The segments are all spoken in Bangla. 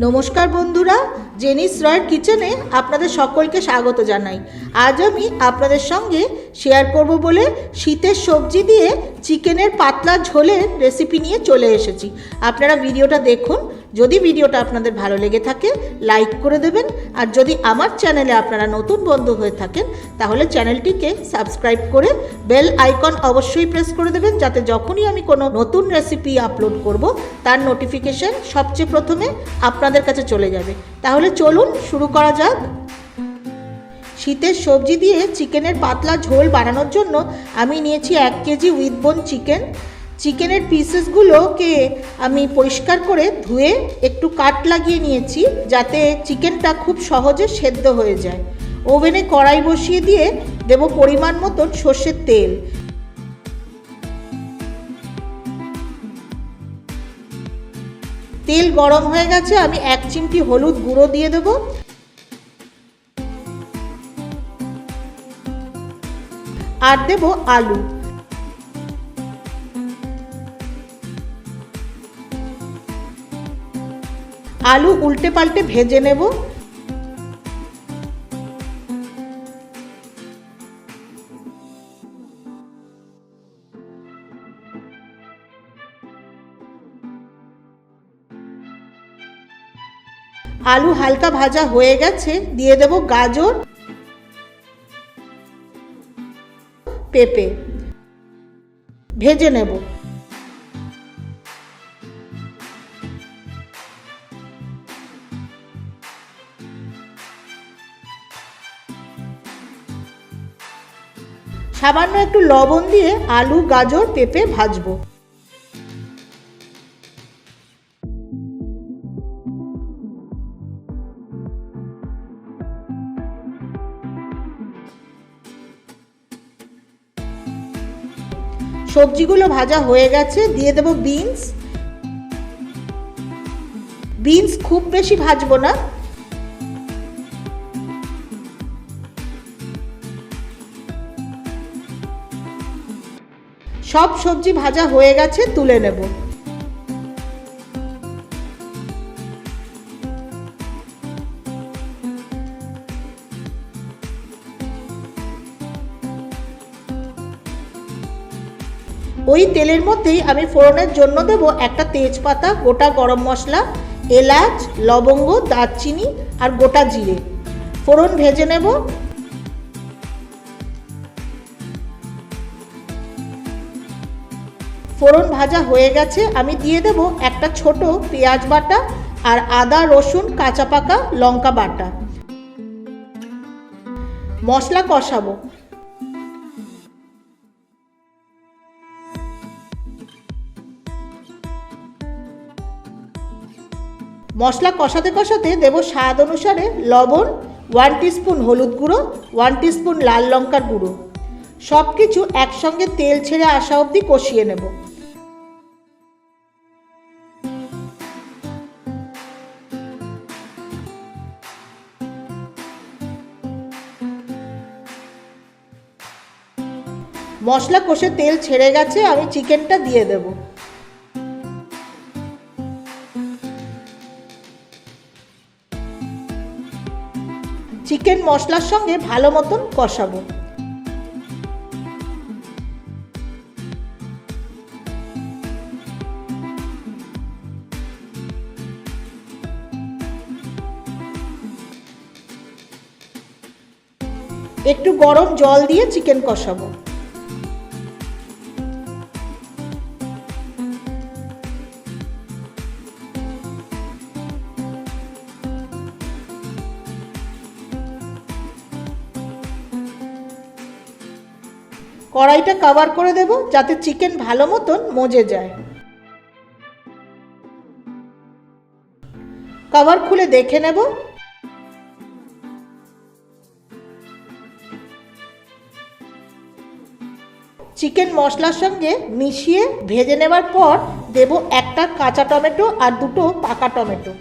নমস্কার বন্ধুরা, জেনিস রয়ের কিচেনে আপনাদের সকলকে স্বাগত জানাই। আজ আমি আপনাদের সঙ্গে শেয়ার করব বলে শীতের সবজি দিয়ে চিকেনের পাতলা ঝোলের রেসিপি নিয়ে চলে এসেছি। আপনারা ভিডিওটা দেখুন। যদি ভিডিওটা আপনাদের ভালো লেগে থাকে লাইক করে দেবেন, আর যদি আমার চ্যানেলে আপনারা নতুন বন্ধু হয়ে থাকেন তাহলে চ্যানেলটিকে সাবস্ক্রাইব করে বেল আইকন অবশ্যই প্রেস করে দেবেন, যাতে যখনই আমি কোনো নতুন রেসিপি আপলোড করব তার নোটিফিকেশান সবচেয়ে প্রথমে আপনাদের কাছে চলে যাবে। তাহলে চলুন শুরু করা যাক। শীতের সবজি দিয়ে চিকেনের পাতলা ঝোল বানানোর জন্য আমি নিয়েছি 1 কেজি উইথ বোন চিকেন। চিকেনের পিসেসগুলোকে আমি পরিষ্কার করে ধুয়ে একটু কাট লাগিয়ে নিয়েছি, যাতে চিকেনটা খুব সহজে সেদ্ধ হয়ে যায়। ওভেনে কড়াই বসিয়ে দিয়ে দেব পরিমাণ মতন সর্ষের তেল। তেল গরম হয়ে গেছে, আমি 1 চিমটি হলুদ গুঁড়ো দিয়ে দেব। আর দেব আলু। আলু উল্টে পাল্টে ভেজে নেব। আলু হালকা ভাজা হয়ে গেছে, দিয়ে দেব গাজর, পেঁপে, ভেজে নেব। সামান্য একটু লবণ দিয়ে আলু, গাজর, পেঁপে ভাজবো। সবজিগুলো ভাজা হয়ে গেছে, দিয়ে দেব বিনস। বিনস খুব বেশি ভাজবো না। সব সবজি ভাজা হয়ে গেছে, তুলে নেব। ওই তেলের মধ্যেই আমি ফোড়নের জন্য দেব একটা তেজপাতা, গোটা গরম মশলা, এলাচ, লবঙ্গ, দারচিনি আর গোটা জিরে। ফোড়ন ভেজে নেব। ফোড়ন ভাজা হয়ে গেছে, আমি দিয়ে দেব একটা ছোট পেঁয়াজ বাটা আর আদা, রসুন, কাঁচা পাকা লঙ্কা বাটা। মশলা কষাবো। মশলা কষাতে কষাতে দেব স্বাদ অনুসারে লবণ, 1 টিস্পুন হলুদ গুঁড়ো, 1 টিস্পুন লাল লঙ্কার গুঁড়ো। সব কিছু একসঙ্গে তেল ছেড়ে আসা অবধি কষিয়ে নেব। মশলা কষে তেল ছেড়ে গেছে, আমি চিকেনটা দিয়ে দেব। চিকেন মশলার সঙ্গে ভালো মতন কষাবো। একটু গরম জল দিয়ে চিকেন কষাবো। কড়াইটা কভার করে দেব, যাতে চিকেন ভালো মতন মজে যায়। কভার খুলে দেখে নেব। চিকেন মশলার সঙ্গে মিশিয়ে ভেজে নেবার পর দেব একটা কাঁচা টমেটো আর 2টো পাকা টমেটো।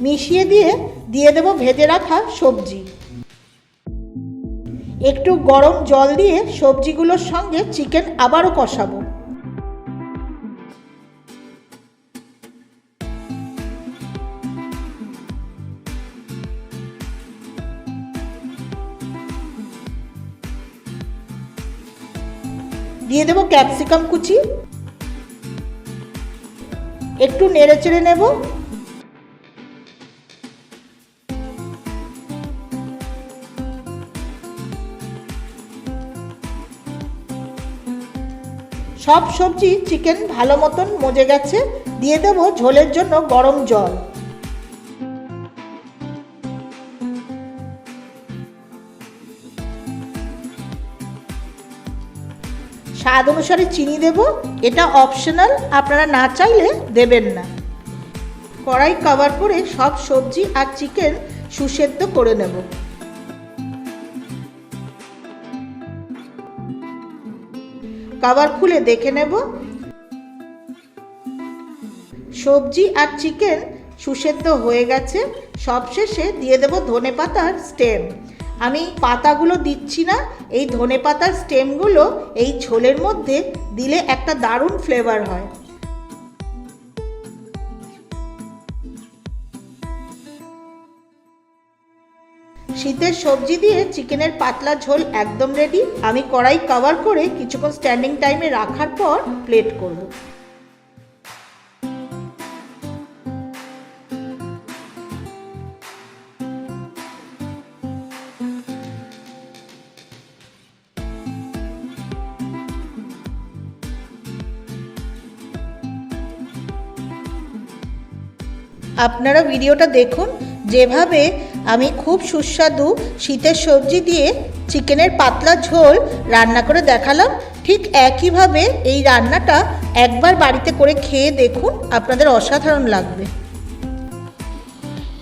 মিশিয়ে দিয়ে দেব ভেজে রাখা সবজি। একটু গরম জল দিয়ে সবজিগুলোর সঙ্গে চিকেন আবারও কষাবো। দিয়ে দেবো ক্যাপসিকাম কুচি, একটু নেড়ে চেড়ে নেব। সব সবজি চিকেন ভালো মতন মজে গেছে। দিয়ে দেব ঝোলের জন্য গরম জল। স্বাদ অনুসারে চিনি দেব, এটা অপশনাল, আপনারা না চাইলে দেবেন না। কড়াই কভার করে সব সবজি আর চিকেন সুসেদ্ধ করে নেব। কভার খুলে দেখে নেব সবজি আর চিকেন সুসেদ্ধ হয়ে গেছে। সবশেষে দিয়ে দেব ধনেপাতার স্টেম। আমি পাতাগুলো দিচ্ছি না, এই ধনেপাতার স্টেমগুলো এই ঝোলের মধ্যে দিলে একটা দারুণ ফ্লেভার হয়। শীতের সবজি দিয়ে চিকেনের পাতলা ঝোল একদম রেডি। আমি কড়াই কভার করে কিছুক্ষণ স্ট্যান্ডিং টাইমে রাখার পর প্লেট করব। আপনারা ভিডিওটা দেখুন, যেভাবে আমি খুব সুস্বাদু শীতের সবজি দিয়ে চিকেনের পাতলা ঝোল রান্না করে দেখালাম, ঠিক একইভাবে এই রান্নাটা একবার বাড়িতে করে খেয়ে দেখুন, আপনাদের অসাধারণ লাগবে।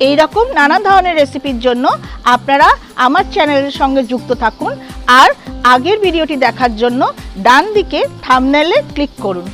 এই রকম নানা ধরনের রেসিপির জন্য আপনারা আমার চ্যানেলের সঙ্গে যুক্ত থাকুন আর আগের ভিডিওটি দেখার জন্য ডান দিকে থাম্বনেইলে ক্লিক করুন।